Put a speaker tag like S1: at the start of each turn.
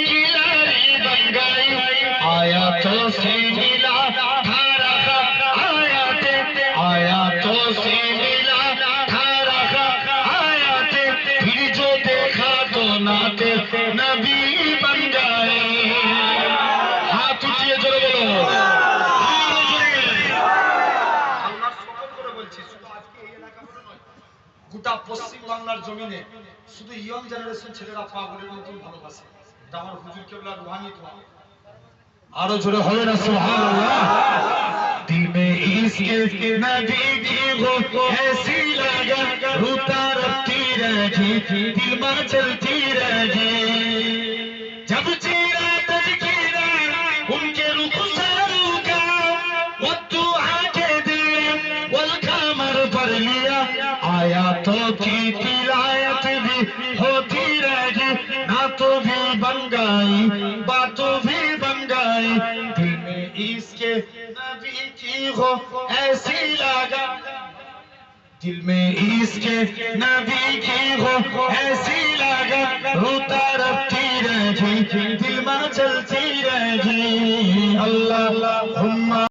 S1: किनारे बन गई आयतों से मिला धारा का आयतों से मिला धारा का आयते फिर जो देखा तो नाते नबी बन गए हाथ उठिए जोरे बोलो গোটা পশ্চিম বাংলার জমিনে শুধু ইয়ং জেনারেশন ছেলেরা পাগলের মতন ভালোবাসে আমার হুজুর কেবলা রুহানি দোয়া আরো জোরে হবে না সুবহানাল্লাহ दिल में इसके नबी की वो ऐसी लगा रूता रखती रही दिल में चलती रही जब चेहरा तज़किरा उनके रुखसारों का वो तू आके दिल वल कमर पर लिया आयतों की तिलावत भी होती रही नातों भी बन गई बातों भी बन गई दिल में इसके नबी की हो ऐसी लगा दिल में इसके नबी की हो ऐसी लगा रोता रखती रही दिल में चलती रही अल्लाह